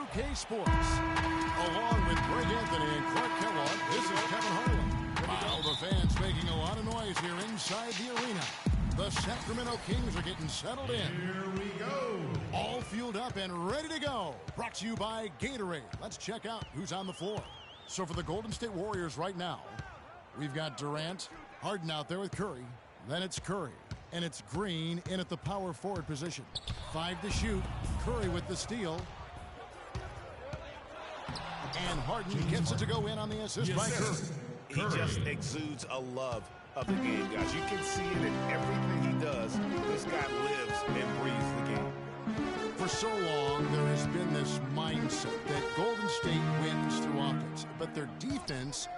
UK Sports. Along with Greg Anthony and Clark Kellogg, this is Kevin Harlan. Wow, the fans making a lot of noise here inside the arena. The Sacramento Kings are getting settled in. Here we go. All fueled up and ready to go. Brought to you by Gatorade. Let's check out who's on the floor. So for the Golden State Warriors right now, we've got Durant, Harden out there with Curry. Then it's Curry. And it's Green in at the power forward position. 5 to shoot. Curry with the steal. And Harden gets it to go in on the assist by Curry. He just exudes a love of the game, guys. You can see it in everything he does. This guy lives and breathes the game. For so long, there has been this mindset that Golden State wins through offense. But their defense,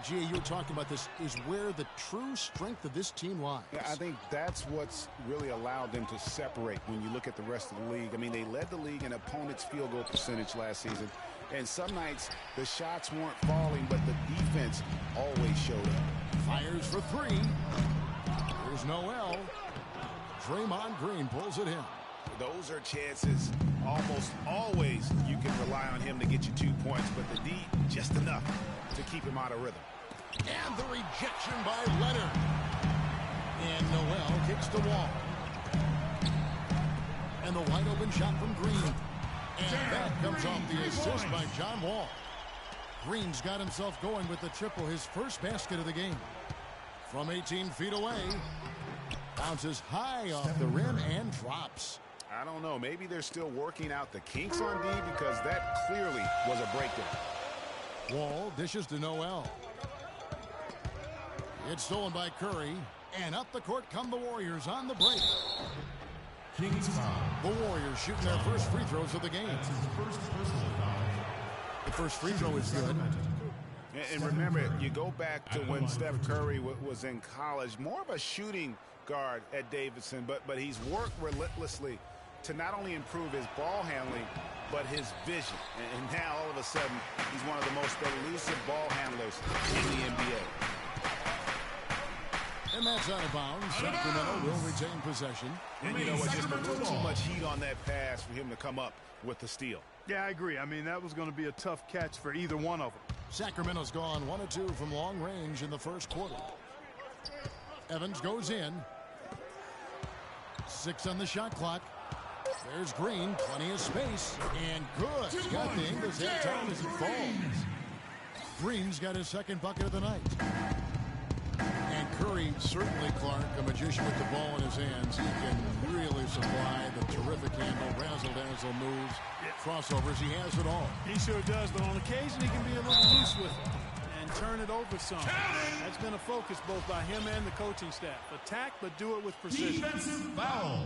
Gia, you were talking about this, is where the true strength of this team lies. Yeah, I think that's what's really allowed them to separate when you look at the rest of the league. I mean, they led the league in opponents' field goal percentage last season. And some nights, the shots weren't falling, but the defense always showed up. Fires for 3. Here's Noel. Draymond Green pulls it in. Those are chances almost always you can rely on him to get you 2 points, but the D, just enough to keep him out of rhythm. And the rejection by Leonard. And Noel kicks the wall. And the wide open shot from Green. And that comes off the assist by John Wall. Green's got himself going with the triple, his first basket of the game. From 18 feet away. Bounces high off the rim and drops. I don't know. Maybe they're still working out the kinks on D because that clearly was a breakdown. Wall dishes to Noel. It's stolen by Curry. And up the court come the Warriors on the break. Kings foul. The Warriors shooting their first free throws of the game. That's his first personal foul. The first free throw is good. And remember, you go back to when Steph Curry was in college, more of a shooting guard at Davidson, but he's worked relentlessly to not only improve his ball handling, but his vision. And now, all of a sudden, he's one of the most elusive ball handlers in the NBA. And that's out of bounds. Sacramento will retain possession. And you know what? Just a little too much heat on that pass for him to come up with the steal. Yeah, I agree. I mean, that was going to be a tough catch for either one of them. Sacramento's gone 1 of 2 from long range in the first quarter. Evans goes in. 6 on the shot clock. There's Green, plenty of space, and good. He's got the English head time as it falls. Green's got his second bucket of the night. And Curry, certainly, Clark, a magician with the ball in his hands. He can really supply the terrific handle, razzle-dazzle moves, crossovers. He has it all. He sure does, but on occasion he can be a little loose with it and turn it over some. That's been a focus both by him and the coaching staff. Attack, but do it with precision. Defensive foul.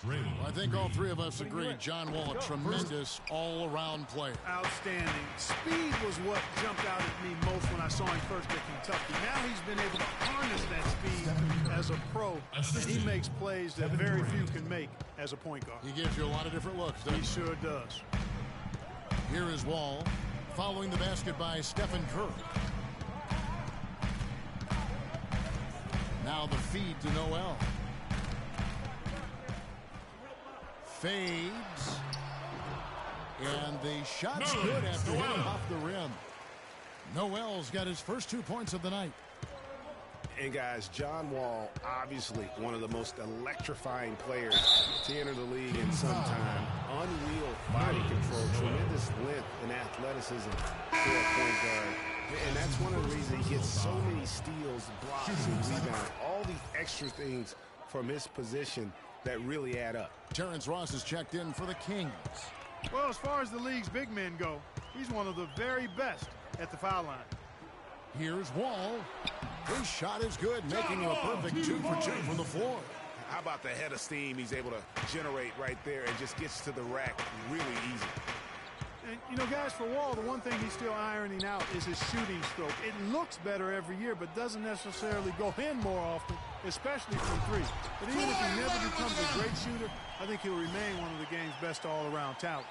Well, I think all 3 of us agree John Wall, a tremendous all-around player. Outstanding. Speed was what jumped out at me most when I saw him first at Kentucky. Now he's been able to harness that speed as a pro, and he makes plays that very few can make as a point guard. He gives you a lot of different looks, doesn't He sure does. Here is Wall, following the basket by Stephen Curry. Now the feed to Noel. Fades. And the shot's good after hitting off the rim. Noel's got his first 2 points of the night. And guys, John Wall, obviously one of the most electrifying players to enter the league in some time. Unreal body control, tremendous length and athleticism for a point guard. And that's one of the reasons he gets so many steals, blocks, and rebounds. All these extra things from his position that really add up. Terrence Ross is checked in for the Kings. Well, as far as the league's big men go, he's one of the very best at the foul line. Here's Wall. His shot is good, making him a perfect 2 for 2 from the floor. How about the head of steam he's able to generate right there and just gets to the rack really easy. And, guys, for Wall, the one thing he's still ironing out is his shooting stroke. It looks better every year, but doesn't necessarily go in more often, especially from 3. But even if he never becomes a great shooter, I think he'll remain one of the game's best all-around talents.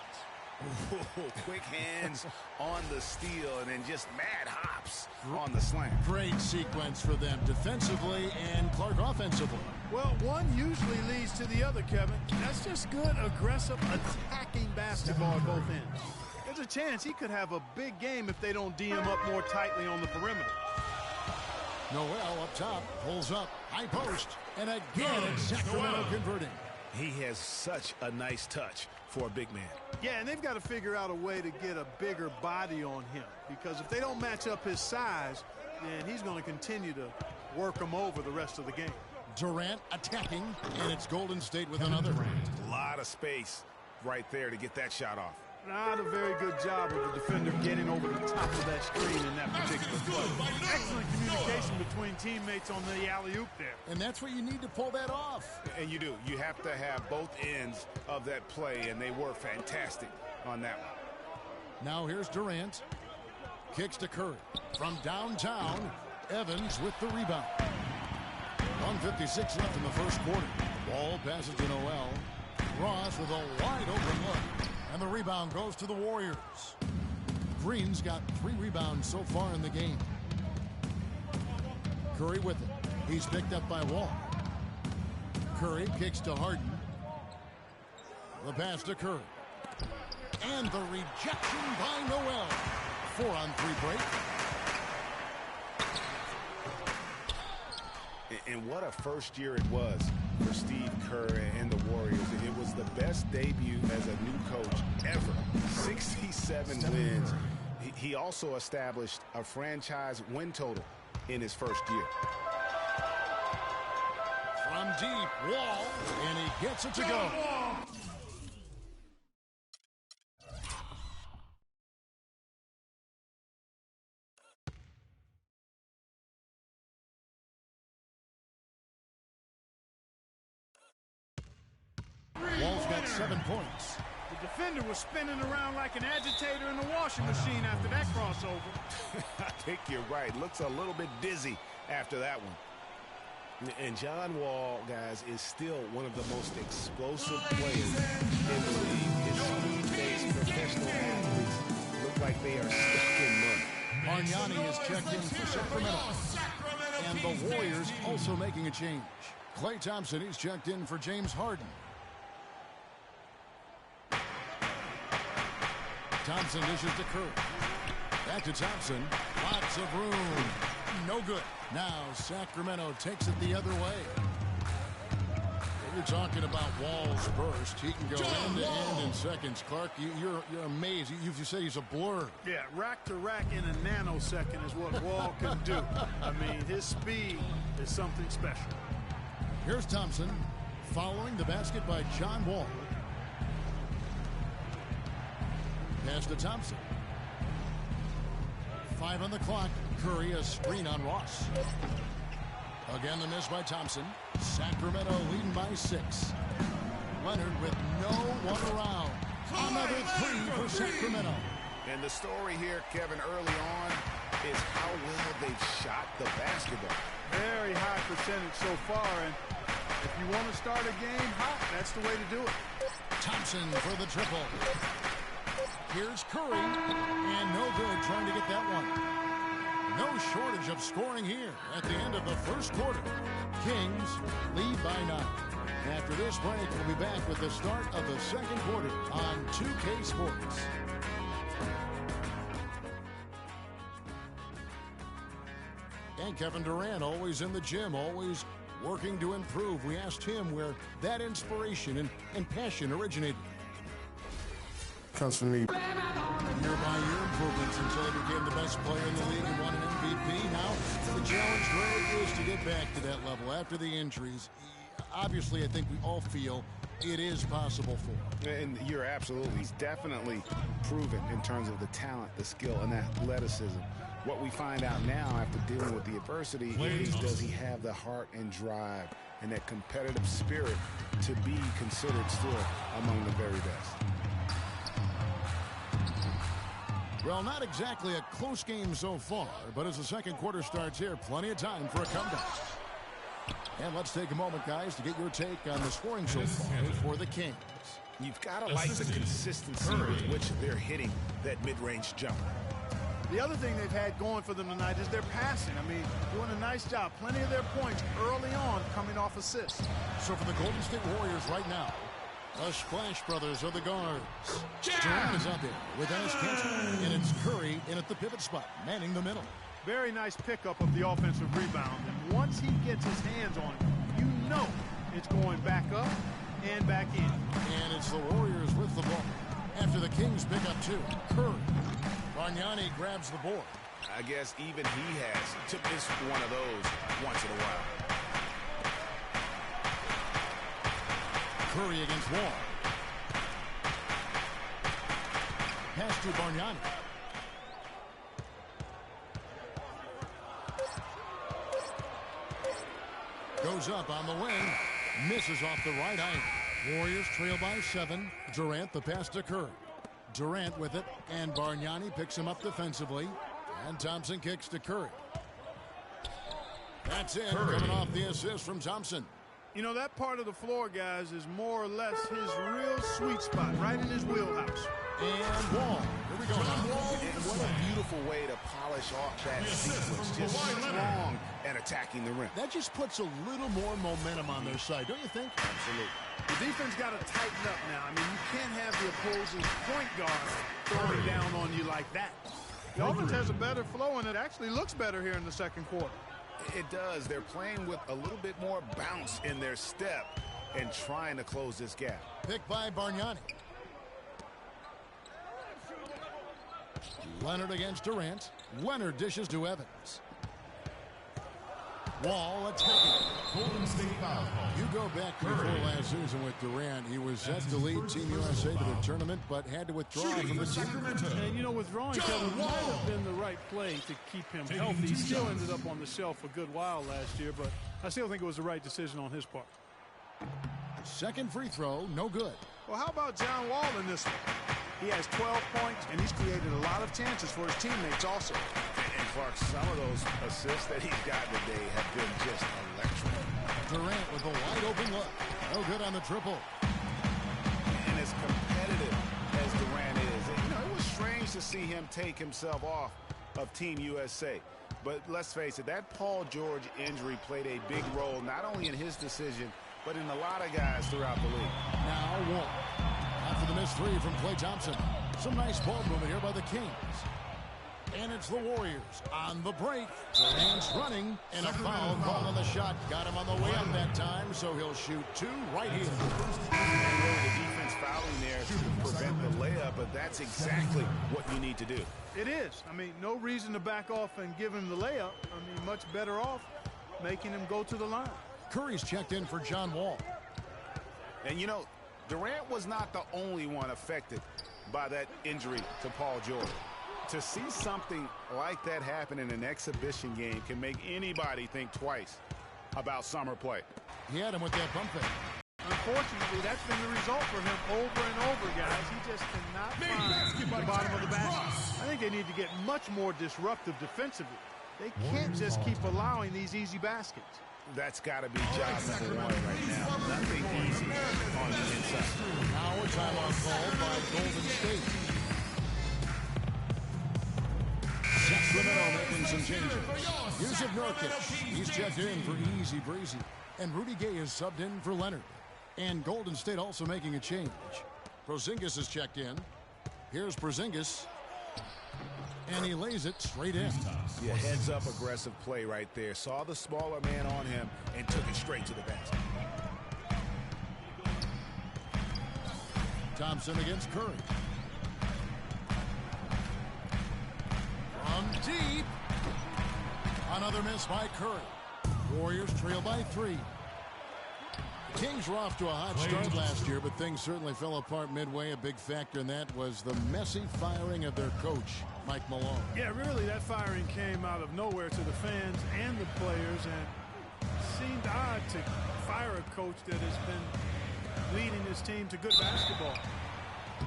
Quick hands on the steal and then just mad hops on the slam. Great sequence for them defensively and Clark offensively. Well, one usually leads to the other, Kevin. That's just good, aggressive, attacking basketball. basketball at both ends. There's a chance he could have a big game if they don't D him up more tightly on the perimeter. Noel up top, pulls up, high post, and again it's Sacramento converting. He has such a nice touch for a big man. Yeah, and they've got to figure out a way to get a bigger body on him, because if they don't match up his size, then he's going to continue to work him over the rest of the game. Durant attacking, and it's Golden State with another. A lot of space right there to get that shot off. Not a very good job of the defender getting over the top of that screen in that particular play. Excellent communication between teammates on the alley-oop there. And that's what you need to pull that off. And you do. You have to have both ends of that play, and they were fantastic on that one. Now here's Durant. Kicks to Curry. From downtown, Evans with the rebound. 1:56 left in the first quarter. Ball passes to Noel. Ross with a wide open look. And the rebound goes to the Warriors. Green's got 3 rebounds so far in the game. Curry with it. He's picked up by Wall. Curry kicks to Harden. The pass to Curry. And the rejection by Noel. 4-on-3 break. And what a first year it was for Steve Kerr and the Warriors. It was the best debut as a new coach ever. 67 wins. He also established a franchise win total in his first year. From deep, Wall, and he gets it to go. Wall's got 7 points. The defender was spinning around like an agitator in a washing machine after that crossover. I think you're right. Looks a little bit dizzy after that one. And John Wall, guys, is still one of the most explosive players in the league. His speed-based professional athletes look like they are stuck in mud. Bargnani is checked in for Sacramento. And the Warriors also making a change. Klay Thompson is checked in for James Harden. Thompson dishes to Curry. Back to Thompson. Lots of room. No good. Now Sacramento takes it the other way. You're talking about Wall's burst. He can go end to end in seconds. Clark, you're amazed. You say he's a blur. Yeah, rack to rack in a nanosecond is what Wall can do. I mean, his speed is something special. Here's Thompson following the basket by John Wall. Pass to Thompson. 5 on the clock. Curry a screen on Ross. Again the miss by Thompson. Sacramento leading by 6. Leonard with no one around. Another 3 for Sacramento. And the story here, Kevin, early on is how well they've shot the basketball. Very high percentage so far, and if you want to start a game hot, that's the way to do it. Thompson for the triple. Here's Curry, and no good trying to get that one. No shortage of scoring here at the end of the first quarter. Kings lead by 9. After this break, we'll be back with the start of the second quarter on 2K Sports. And Kevin Durant, always in the gym, always working to improve. We asked him where that inspiration and passion originated. Comes from me. Year-by-year improvements until he became the best player in the league and won an MVP. Now, the challenge, Greg, is to get back to that level after the injuries. Obviously, I think we all feel it is possible for him. And you're absolutely, he's definitely proven in terms of the talent, the skill, and athleticism. What we find out now after dealing with the adversity is, does he have the heart and drive and that competitive spirit to be considered still among the very best? Well, not exactly a close game so far, but as the second quarter starts here, plenty of time for a comeback. And let's take a moment, guys, to get your take on the scoring so far for the Kings. You've got to like the consistency with which they're hitting that mid-range jumper. The other thing they've had going for them tonight is their passing. I mean, doing a nice job. Plenty of their points early on coming off assists. So for the Golden State Warriors right now, The Splash Brothers are the guards. Durant is out there with Ennis Cantor. And it's Curry in at the pivot spot, manning the middle. Very nice pickup of the offensive rebound. And once he gets his hands on it, you know it's going back up and back in. And it's the Warriors with the ball. After the Kings pick up two, Curry. Bargnani grabs the board. I guess even he has to miss one of those once in a while. Curry against Wall. Pass to Bargnani. Goes up on the wing. Misses off the right eye. Warriors trail by 7. Durant the pass to Curry. Durant with it, and Bargnani picks him up defensively. And Thompson kicks to Curry. That's it, coming off the assist from Thompson. You know, that part of the floor, guys, is more or less his real sweet spot, right in his wheelhouse. And Wall. Here we go. And what a beautiful way to polish off that sequence. Just strong and attacking the rim. That just puts a little more momentum on their side, don't you think? Absolutely. The defense got to tighten up now. I mean, you can't have the opposing point guard throwing down on you like that. The offense has a better flow, and it actually looks better here in the second quarter. It does. They're playing with a little bit more bounce in their step and trying to close this gap. Picked by Bargnani. Leonard against Durant. Leonard dishes to Evans. Wall, let's take it. Golden State foul. You go back to before last season with Durant. He was set to lead Team USA to the tournament, but had to withdraw from the team. And, you know, withdrawing might have been the right play to keep him healthy. He still ended up on the shelf a good while last year, but I still think it was the right decision on his part. Second free throw, no good. Well, how about John Wall in this one? He has 12 points, and he's created a lot of chances for his teammates also. And Clark, some of those assists that he's gotten today have been just electric. Durant with a wide open look. No good on the triple. And as competitive as Durant is, and, you know, it was strange to see him take himself off of Team USA. But let's face it, that Paul George injury played a big role, not only in his decision, but in a lot of guys throughout the league. Now Wall. After the missed three from Klay Thompson. Some nice ball movement here by the Kings. And it's the Warriors on the break. Durant's running, and a foul call on the shot. Got him on the way up that time, so he'll shoot two right here. And really the defense fouling there to prevent the layup, but that's exactly what you need to do. It is. I mean, no reason to back off and give him the layup. I mean, much better off making him go to the line. Curry's checked in for John Wall. And, you know, Durant was not the only one affected by that injury to Paul George. To see something like that happen in an exhibition game can make anybody think twice about summer play. He had him with that bump fake. Unfortunately, that's been the result for him over and over, guys. He just cannot find the bottom of the basket. I think they need to get much more disruptive defensively. They can't just keep allowing these easy baskets. That's got to be job number one right now. Nothing easy on the inside. Now a timeout called by Golden State. Sacramento making some changes. Here's Nurkic. He's checked in for Easy Breezy. And Rudy Gay is subbed in for Leonard. And Golden State also making a change. Porzingis is checked in. Here's Porzingis. And he lays it straight in. Yeah, heads up aggressive play right there. Saw the smaller man on him and took it straight to the basket. Thompson against Curry. From deep. Another miss by Curry. Warriors trail by 3. The Kings were off to a hot start last year, but things certainly fell apart midway. A big factor in that was the messy firing of their coach, Mike Malone. Yeah, really, that firing came out of nowhere to the fans and the players, and seemed odd to fire a coach that has been leading his team to good basketball.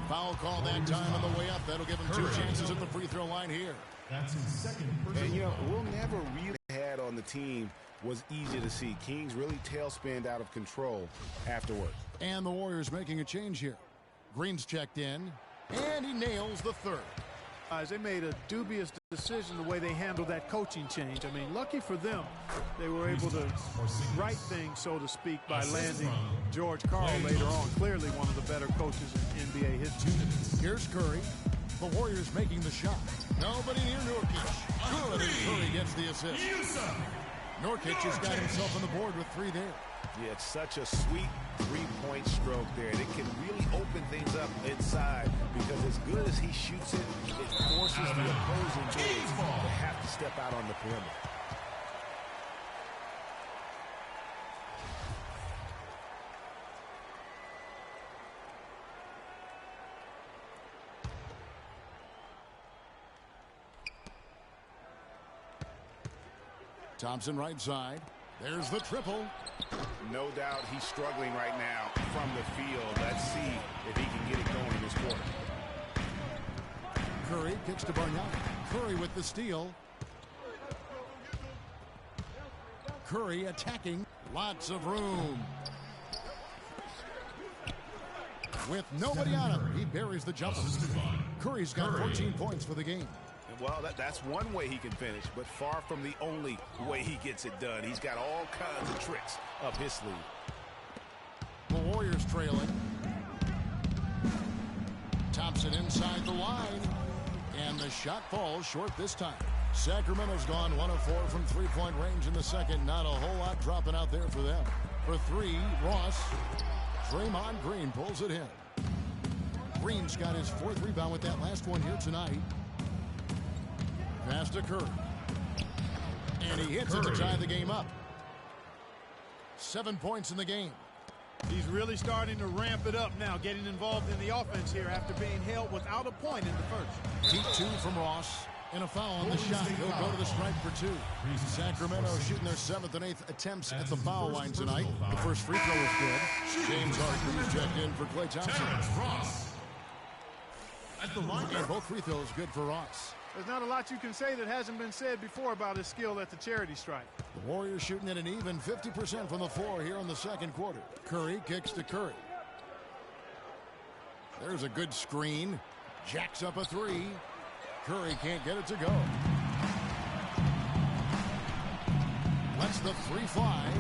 Foul call that time on the way up. That'll give him 2 chances at the free throw line here. That's his second personal. And, you know, we'll never really had on the team was easy to see. Kings really tailspinned out of control afterward. And the Warriors making a change here. Green's checked in, and he nails the third. They made a dubious decision the way they handled that coaching change. I mean, lucky for them, they were able to right things, so to speak, by landing George Karl later on. Clearly one of the better coaches in NBA history. Here's Curry. The Warriors making the shot. Nobody near Nurkic. Good, and Curry gets the assist. Nurkic has got himself on the board with 3 there. Yeah, it's such a sweet three-point stroke there. And it can really open things up inside because as good as he shoots it, it forces the opposing team to have to step out on the perimeter. Thompson right side. There's the triple. No doubt he's struggling right now from the field. Let's see if he can get it going this quarter. Curry kicks to Bargnani. Curry with the steal. Curry attacking. Lots of room. With nobody on him, he buries the jumper. Curry's got 14 points for the game. Well, that's one way he can finish, but far from the only way he gets it done. He's got all kinds of tricks up his sleeve. The Warriors trailing. Thompson inside the line. And the shot falls short this time. Sacramento's gone 1 of 4 from three-point range in the second. Not a whole lot dropping out there for them. For 3, Ross. Draymond Green pulls it in. Green's got his 4th rebound with that last one here tonight. Pass to Curry. And he hits it to tie the game up. 7 points in the game. He's really starting to ramp it up now, getting involved in the offense here after being held without a point in the first. Deep 2 from Ross. And a foul on the shot. He'll go to the strike for 2. Sacramento shooting their 7th and 8th attempts at the foul line tonight. The first free throw is good. James Harden checked in for Klay Thompson. Ross. At the line. And both free throws good for Ross. There's not a lot you can say that hasn't been said before about his skill at the charity stripe. The Warriors shooting at an even 50% from the floor here in the second quarter. Curry kicks to Curry. There's a good screen. Jacks up a 3. Curry can't get it to go. Lets the 3 fly.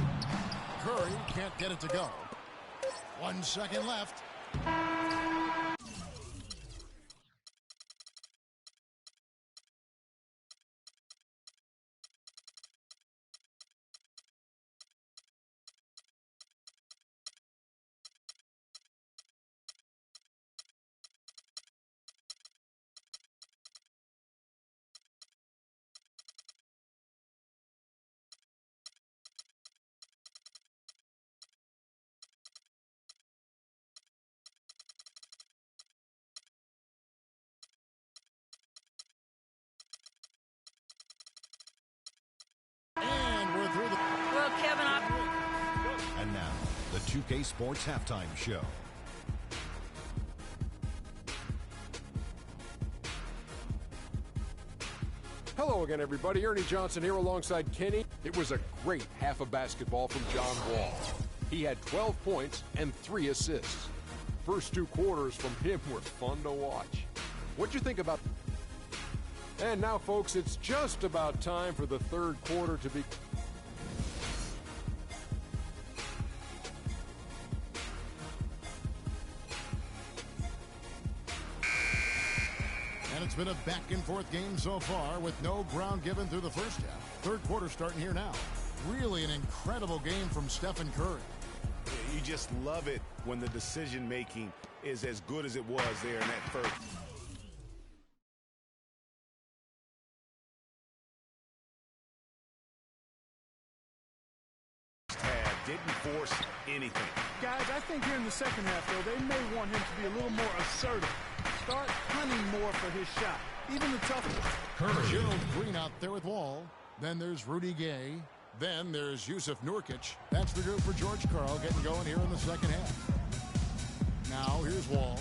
Curry can't get it to go. 1 second left. Well, Kevin, And now, the 2K Sports Halftime Show. Hello again, everybody. Ernie Johnson here alongside Kenny. It was a great half of basketball from John Wall. He had 12 points and 3 assists. First 2 quarters from him were fun to watch. What'd you think about... And now, folks, it's just about time for the third quarter to be... And it's been a back-and-forth game so far with no ground given through the first half. Third quarter starting here now. Really an incredible game from Stephen Curry. You just love it when the decision-making is as good as it was there in that first. Didn't force anything. Guys, I think here in the second half, though, they may want him to be a little more assertive. Start hunting more for his shot, even the tough ones. Gerald Green out there with Wall. Then there's Rudy Gay. Then there's Yusuf Nurkic. That's the group for George Karl getting going here in the second half. Now here's Wall.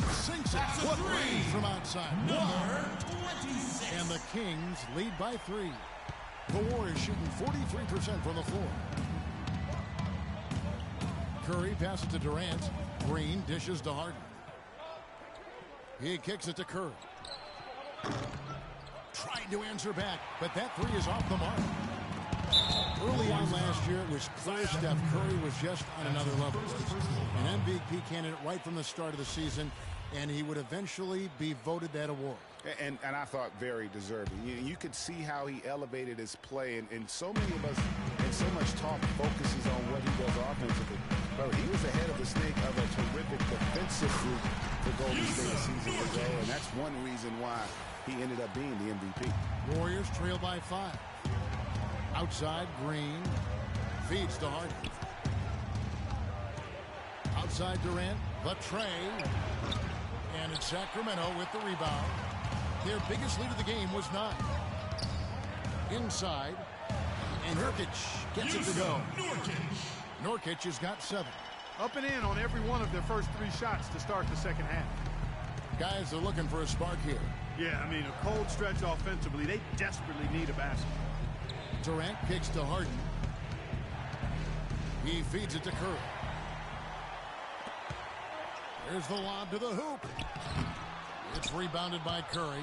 Sinks it. What range from outside. Number 26. And the Kings lead by 3. The Warriors shooting 43% from the floor. Curry passes to Durant. Green dishes to Harden. He kicks it to Curry. Trying to answer back, but that three is off the mark. Early on last year, it was clear Steph Curry was just on another level. An MVP candidate right from the start of the season, and he would eventually be voted that award. And I thought very deserving. You could see how he elevated his play, and so many of us, and so much talk focuses on what he does offensively. But he was ahead of the snake of a terrific defensive group for Golden State a season ago, and that's one reason why he ended up being the MVP. Warriors trail by 5. Outside, Green feeds to Harden. Outside Durant, the tray. And it's Sacramento with the rebound. Their biggest lead of the game was 9. Inside, and Nurkic gets it to go. Nurkic has got 7. Up and in on every one of their first 3 shots to start the second half. Guys are looking for a spark here. Yeah, I mean, a cold stretch offensively. They desperately need a basket. Durant kicks to Harden. He feeds it to Curry. There's the lob to the hoop. It's rebounded by Curry.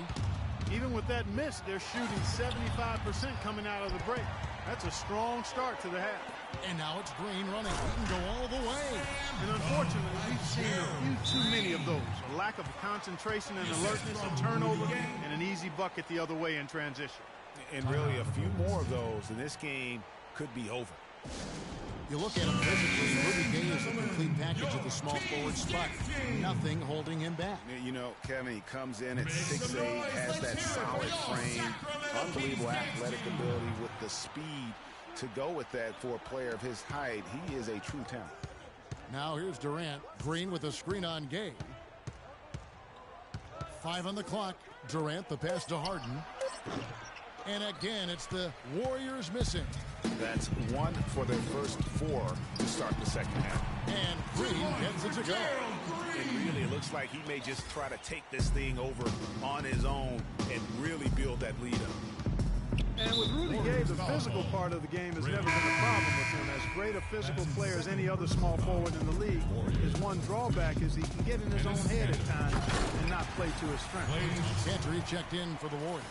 Even with that miss, they're shooting 75% coming out of the break. That's a strong start to the half. And now it's Green running. He can go all the way. And unfortunately, we've seen a few too many of those. A lack of concentration and alertness, a turnover, and an easy bucket the other way in transition. And really, a few more of those, and this game could be over. You look at him physically, Rudy Gay is a complete package at the small forward spot. Nothing holding him back. You know, Kevin, he comes in at 6'8", has that solid frame, unbelievable athletic ability with the speed to go with that for a player of his height. He is a true talent. Now here's Durant. Green with a screen on Gay. 5 on the clock. Durant, the pass to Harden. And again, it's the Warriors missing. That's 1 for their first 4 to start the second half. And Green gets it to go. And really, it looks like he may just try to take this thing over on his own and really build that lead up. And with Rudy Gay, the physical part of the game has never been a problem with him. As great a physical player as any other small forward in the league, his one drawback is he can get in his own head at times and not play to his strength. Cantor checked in for the Warriors.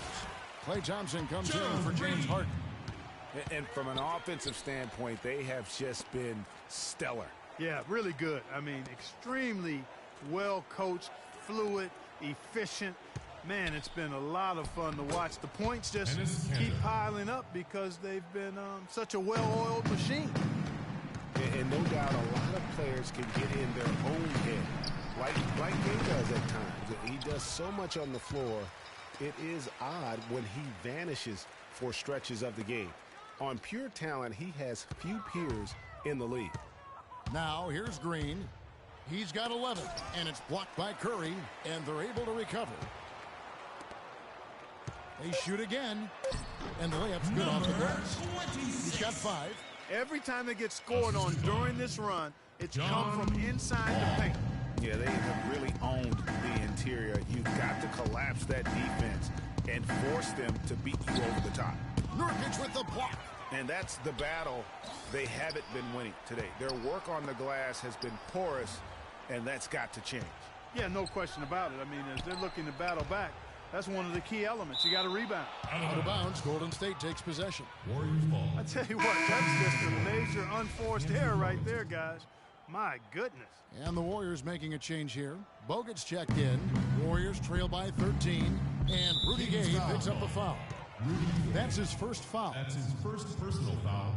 Klay Thompson comes in for James Harden. And from an offensive standpoint, they have just been stellar. Yeah, really good. I mean, extremely well coached, fluid, efficient. Man, it's been a lot of fun to watch. The points just keep piling up because they've been such a well-oiled machine. And no doubt a lot of players can get in their own head, like Gay does at times. He does so much on the floor. It is odd when he vanishes for stretches of the game. On pure talent, he has few peers in the league. Now here's Green. He's got 11, and it's blocked by Curry, and they're able to recover. They shoot again, and the layup's good off the glass. He's got 5. Every time they get scored on during this run, it's come from inside the paint. Yeah, they have really owned the interior. You've got to collapse that defense and force them to beat you over the top. Nurkic with the block. And that's the battle they haven't been winning today. Their work on the glass has been porous, and that's got to change. Yeah, no question about it. I mean, as they're looking to battle back, that's one of the key elements. You got to rebound. Out of bounds, Golden State takes possession. Warriors ball. I tell you what, that's just a major unforced error right there, guys. My goodness. And the Warriors making a change here. Bogut's checked in. Warriors trail by 13. And Rudy Gay picks up a foul. That's his first foul. That's his first personal foul.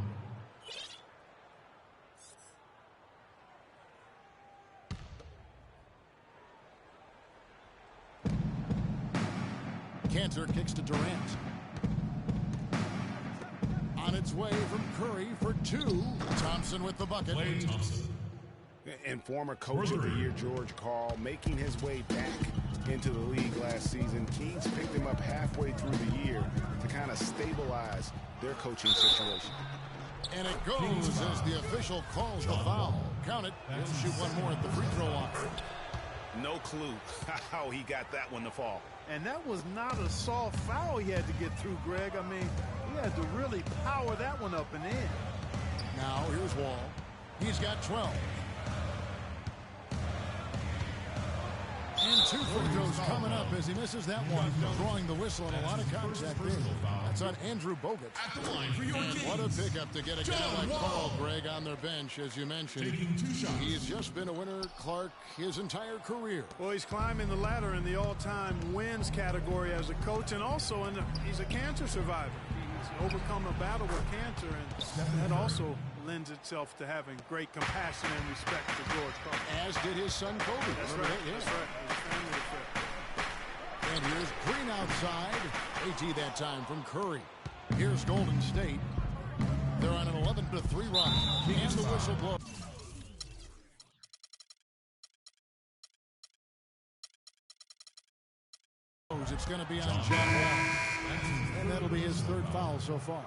Cantor kicks to Durant. On its way from Curry for 2. Thompson with the bucket. Klay Thompson. And former coach of the year, George Karl, making his way back into the league last season. Kings picked him up halfway through the year to kind of stabilize their coaching situation. And it goes as the official calls the foul. Count it. He'll shoot one more at the free throw line. No clue how he got that one to fall. And that was not a soft foul he had to get through, Greg. I mean, he had to really power that one up and in. Now here's Wall. He's got 12. And 2 free throws coming up as he misses that one, drawing the whistle and a lot of contact there. That's on Andrew Bogut. And what a pickup to get a guy like Carl Gregg on their bench, as you mentioned. He's just been a winner, Clark, his entire career. Well, he's climbing the ladder in the all-time wins category as a coach, and also he's a cancer survivor. He's overcome a battle with cancer, and that also lends itself to having great compassion and respect for George Carlin. As did his son Kobe. That's right. Yeah. That's right. His family affair. And here's Green outside. AT that time from Curry. Here's Golden State. They're on an 11-3 run. And the whistle blows. It's going to be on John Wall. And that'll be his 3rd foul so far.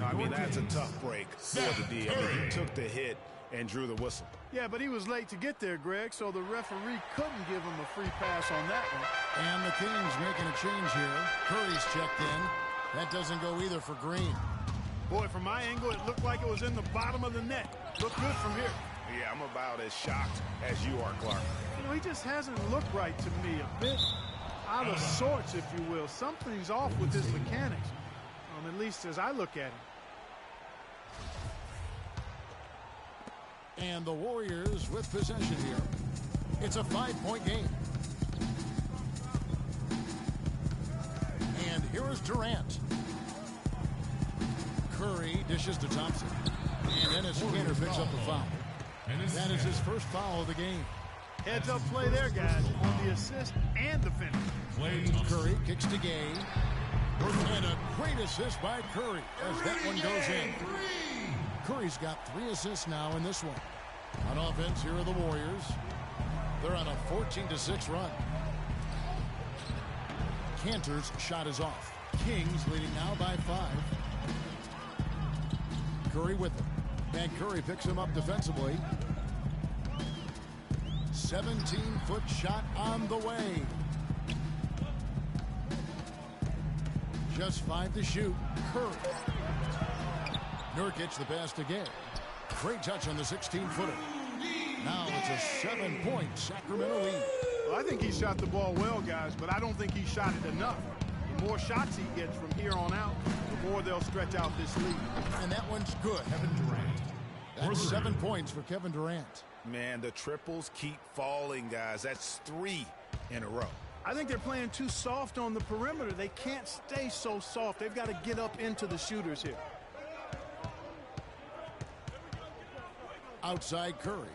I mean, that's a tough break for the D. I mean, he took the hit and drew the whistle. Yeah, but he was late to get there, Greg, so the referee couldn't give him a free pass on that one. And the Kings making a change here. Curry's checked in. That doesn't go either for Green. Boy, from my angle, it looked like it was in the bottom of the net. Looked good from here. Yeah, I'm about as shocked as you are, Clark. You know, he just hasn't looked right to me. A bit out of sorts, if you will. Something's off with his mechanics, at least as I look at him. And the Warriors with possession here. It's a 5-point game. And here is Durant. Curry dishes to Thompson. And Dennis Kanter picks up the foul. That is his first foul of the game. Heads-up play there, guys, on the assist and the finish. Curry kicks to Gay. And a great assist by Curry as that one goes in. Curry's got 3 assists now in this one. On offense, here are the Warriors. They're on a 14-6 run. Kanter's shot is off. Kings leading now by 5. Curry with him. And Curry picks him up defensively. 17-foot shot on the way. Just 5 to shoot. Curry. Nurkic the pass to Gay. Great touch on the 16-footer. Now it's a 7-point Sacramento lead. Well, I think he shot the ball well, guys, but I don't think he shot it enough. The more shots he gets from here on out, the more they'll stretch out this lead. And that one's good. Kevin Durant. That's 7 points for Kevin Durant. Man, the triples keep falling, guys. That's 3 in a row. I think they're playing too soft on the perimeter. They can't stay so soft. They've got to get up into the shooters here. Outside Curry.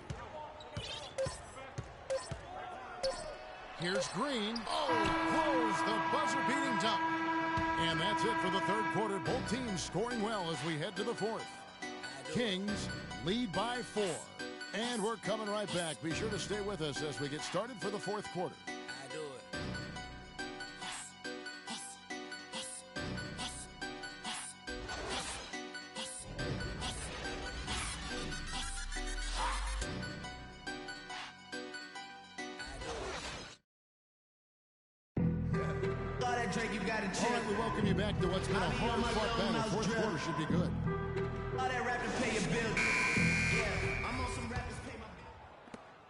Here's Green. Oh, close the buzzer-beating dunk. And that's it for the 3rd quarter. Both teams scoring well as we head to the 4th. Kings lead by 4. And we're coming right back. Be sure to stay with us as we get started for the 4th quarter. All right, we welcome you back to what's been a hard-fought battle. 4th quarter should be good.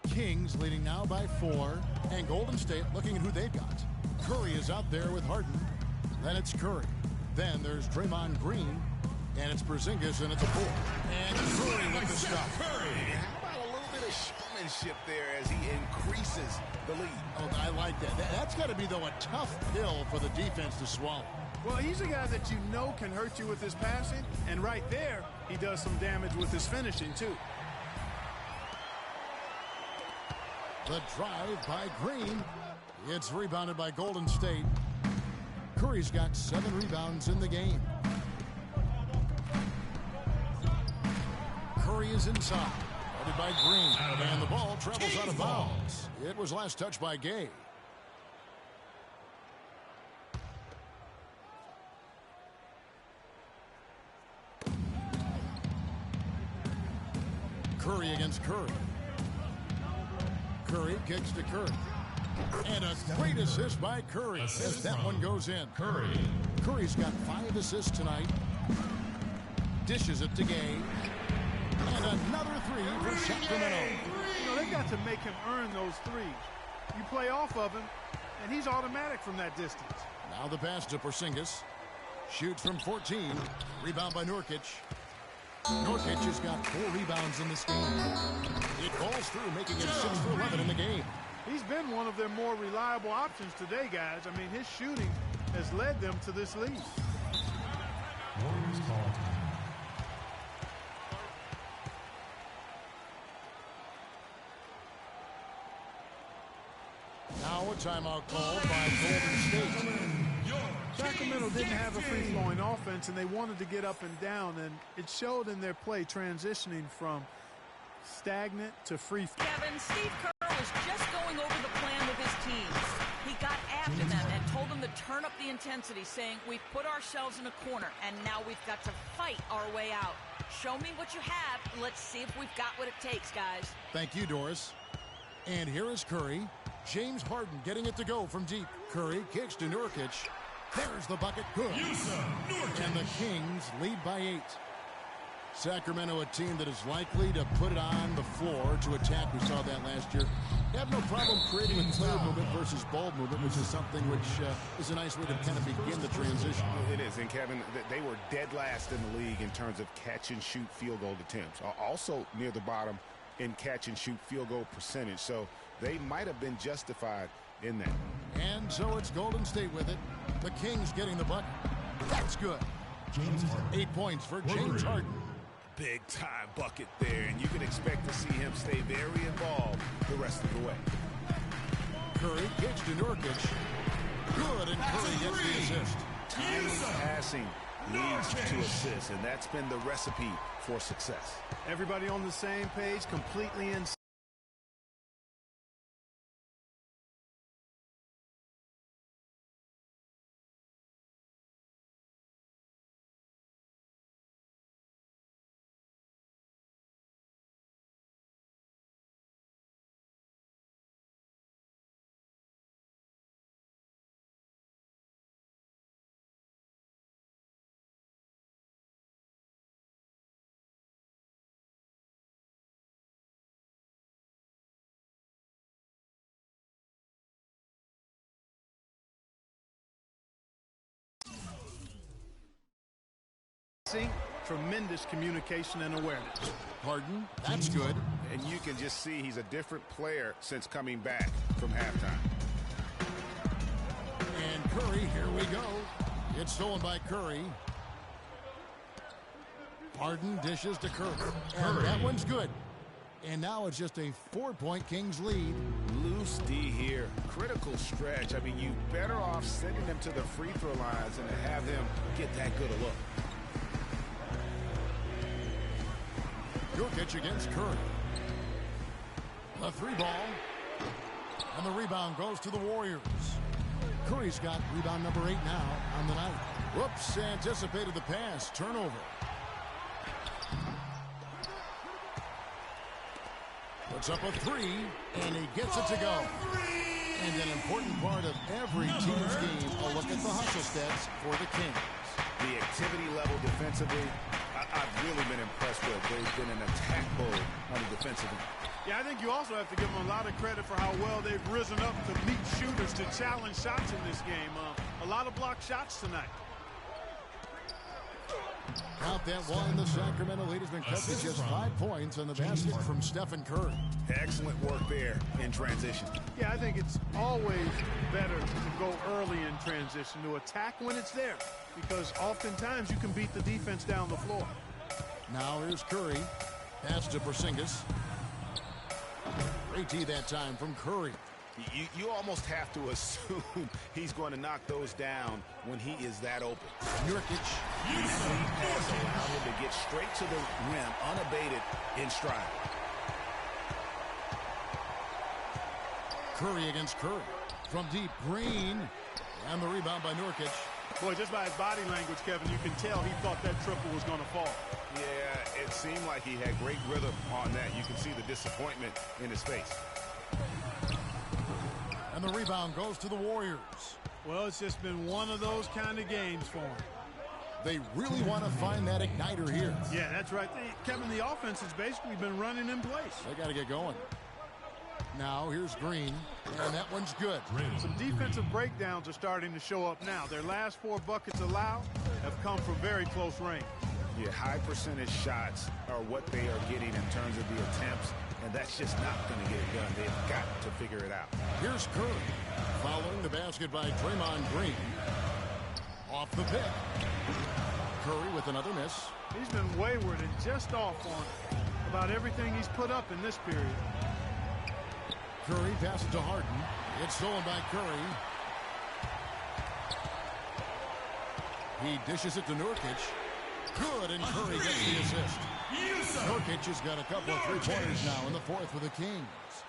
Kings leading now by 4, and Golden State looking at who they've got. Curry is out there with Harden. Then it's Curry. Then there's Draymond Green, and it's Porzingis, and it's a 4. And Curry with the stop. How about a little bit of showmanship there as he increases the lead? Oh, I like that. That's got to be, though, a tough pill for the defense to swallow. Well, he's a guy that you know can hurt you with his passing, and right there, he does some damage with his finishing, too. The drive by Green. It's rebounded by Golden State. Curry's got 7 rebounds in the game. Curry is inside. Guarded by Green. And the ball travels out of bounds. It was last touched by Gay. Curry against Curry. Curry kicks to Curry. And a great assist by Curry as that one goes in. Curry's got 5 assists tonight. Dishes it to Gay. And another 3 for Sacramento. You know, they've got to make him earn those threes. You play off of him, and he's automatic from that distance. Now the pass to Porzingis. Shoots from 14. Rebound by Nurkic. Nurkic has got 4 rebounds in this game. It falls through, making it 6 for 11 in the game. He's been one of their more reliable options today, guys. I mean, his shooting has led them to this lead. Warriors ball time. Now a timeout called by Golden State. Sacramento didn't have a free-flowing offense, and they wanted to get up and down, and it showed in their play transitioning from stagnant to free. Kevin, Steve Kerr was just going over the plan with his team. He got after them and told them to turn up the intensity, saying, we've put ourselves in a corner, and now we've got to fight our way out. Show me what you have. Let's see if we've got what it takes, guys. Thank you, Doris. And here is Curry. James Harden getting it to go from deep. Curry kicks to Nurkic. There's the bucket. Good. And the Kings lead by 8. Sacramento, a team that is likely to put it on the floor to attack. We saw that last year. They have no problem creating a player movement versus ball movement, which is something which is a nice way to kind of begin the transition. It is. And, Kevin, they were dead last in the league in terms of catch-and-shoot field goal attempts. Also near the bottom in catch-and-shoot field goal percentage. So they might have been justified in that. And so it's Golden State with it. The Kings getting the bucket. That's good. James Harden. 8 points for James Harden. Big time bucket there, and you can expect to see him stay very involved the rest of the way. Curry kicks to Nurkic. Good, and Curry gets the assist. Timely passing leads to assists, and that's been the recipe for success. Everybody on the same page, completely in. Tremendous communication and awareness. Harden, that's good. And you can just see he's a different player since coming back from halftime. And Curry, here we go. It's stolen by Curry. Harden dishes to Curry. And that one's good. And now it's just a 4-point Kings lead. Loose D here. Critical stretch. I mean, you better off sending them to the free throw lines than to have them get that good a look. Nurkic against Curry. The 3-ball. And the rebound goes to the Warriors. Curry's got rebound number 8 now on the night. Whoops, anticipated the pass. Turnover. Puts up a 3, and he gets it to go. And an important part of every team's game, a look at the hustle stats for the Kings. The activity level defensively, I've really been impressed with. They've been in attack mode on the defensive end. Yeah, I think you also have to give them a lot of credit for how well they've risen up to meet shooters to challenge shots in this game. A lot of blocked shots tonight. Count that one. The Sacramento lead has been cut to just 5 points on the basket from Stephen Curry. Excellent work there in transition. Yeah, I think it's always better to go early in transition, to attack when it's there, because oftentimes you can beat the defense down the floor. Now here's Curry. Pass to Porzingis. Great D that time from Curry. You almost have to assume he's going to knock those down when he is that open. Nurkic. Pass allowed him to get straight to the rim, unabated in stride. Curry against Curry. From deep, Green. And the rebound by Nurkic. Boy, just by his body language, Kevin, you can tell he thought that triple was going to fall. Yeah, it seemed like he had great rhythm on that. You can see the disappointment in his face. And the rebound goes to the Warriors. Well, it's just been one of those kind of games for him. They really want to find that igniter here. Yeah, that's right. Kevin, the offense has basically been running in place. They got to get going. Now here's Green, and that one's good. Some defensive breakdowns are starting to show up now. Their last 4 buckets allowed have come from very close range. Yeah, high percentage shots are what they are getting in terms of the attempts, and that's just not going to get it done. They've got to figure it out. Here's Curry, following the basket by Draymond Green. Off the pick. Curry with another miss. He's been wayward and just off on about everything he's put up in this period. Curry passes to Harden. It's stolen by Curry. He dishes it to Nurkic. Good, and Curry gets the assist. Nurkic has got a couple of three-pointers now in the fourth for the Kings.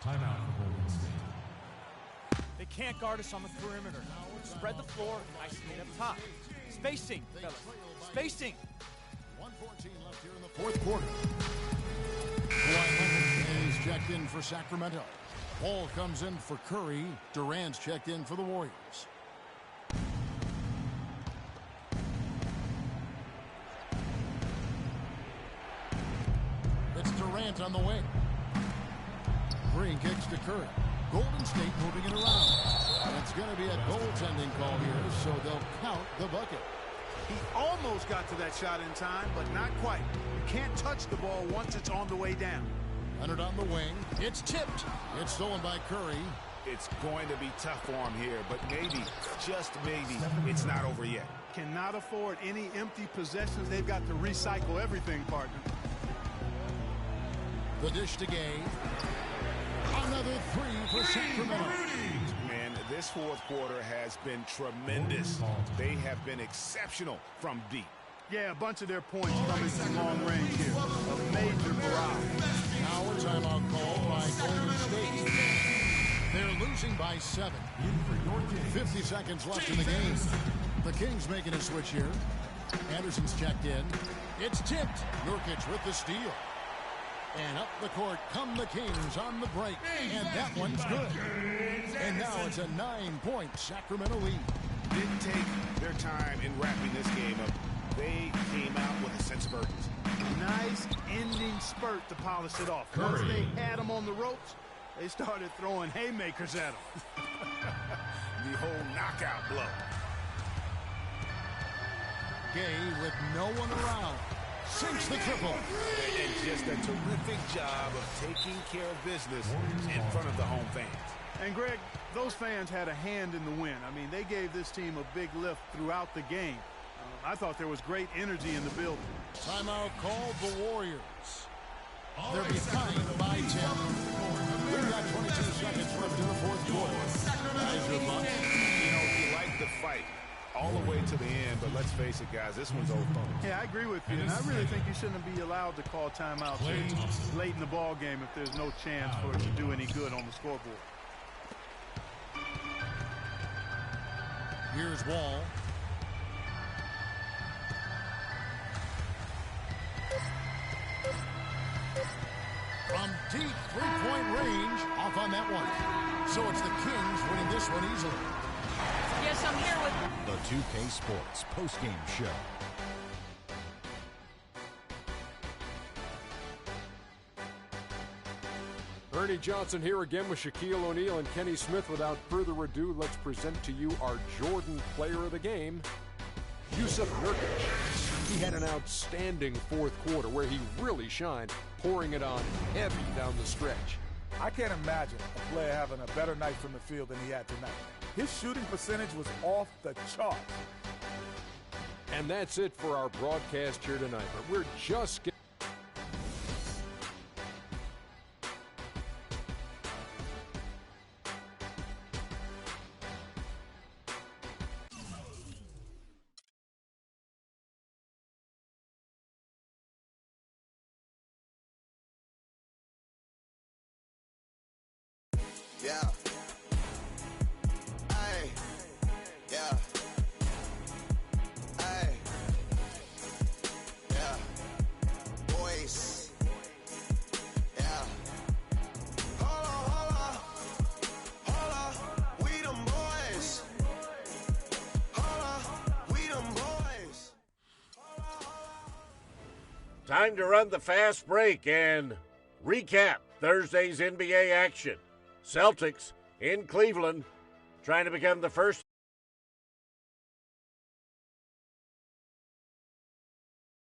Timeout for Golden State. They can't guard us on the perimeter. Spread the floor, isolate up top. Spacing, fellas. Spacing. 1:14 left here in the fourth quarter. Kawhi Leonard is checked in for Sacramento. Ball comes in for Curry. Durant's checked in for the Warriors. It's Durant on the wing. Green kicks to Curry. Golden State moving it around. And it's going to be a goaltending call here, so they'll count the bucket. He almost got to that shot in time, but not quite. You can't touch the ball once it's on the way down. Leonard on the wing. It's tipped. It's stolen by Curry. It's going to be tough for him here, but maybe, just maybe, it's not over yet. Cannot afford any empty possessions. They've got to recycle everything, partner. The dish to Gay. Another three for Sacramento. Man, this fourth quarter has been tremendous. They have been exceptional from deep. Yeah, a bunch of their points coming from long range here. A major barrage. Now a timeout call by Golden State. They're losing by 7. 50 seconds left in the game. The Kings making a switch here. Anderson's checked in. It's tipped. Nurkic with the steal. And up the court come the Kings on the break. And that one's good. And now it's a 9-point Sacramento lead. Didn't take their time in wrapping this game up. They came out with a sense of urgency. Nice ending spurt to polish it off. Once they had them on the ropes, they started throwing haymakers at them. The whole knockout blow. Gay with no one around. Sinks the triple. And just a terrific job of taking care of business in front of the home fans. And Greg, those fans had a hand in the win. I mean, they gave this team a big lift throughout the game. I thought there was great energy in the building. Timeout called the Warriors. They're behind by 10. We've got 22 seconds left in the fourth quarter. Guys, your thoughts? You know, you like the fight all the way to the end, but let's face it, guys, this one's over. Yeah, I agree with you, and I really think you shouldn't be allowed to call timeouts late in the ball game if there's no chance for it to do any good on the scoreboard. Here's Wall. From deep three-point range, off on that one. So it's the Kings winning this one easily. Yes, I'm here with The 2K Sports postgame show. Ernie Johnson here again with Shaquille O'Neal and Kenny Smith. Without further ado, let's present to you our Jordan player of the game, Yusuf Nurkic. He had an outstanding fourth quarter where he really shined, pouring it on heavy down the stretch. I can't imagine a player having a better night from the field than he had tonight. His shooting percentage was off the charts. And that's it for our broadcast here tonight. But we're just getting... Yeah. Ay. Yeah. Ay. Yeah. Boys. Yeah. Hold on. We them boys. Hold on. We them boys. Time to run the fast break and recap Thursday's NBA action. Celtics in Cleveland trying to become the first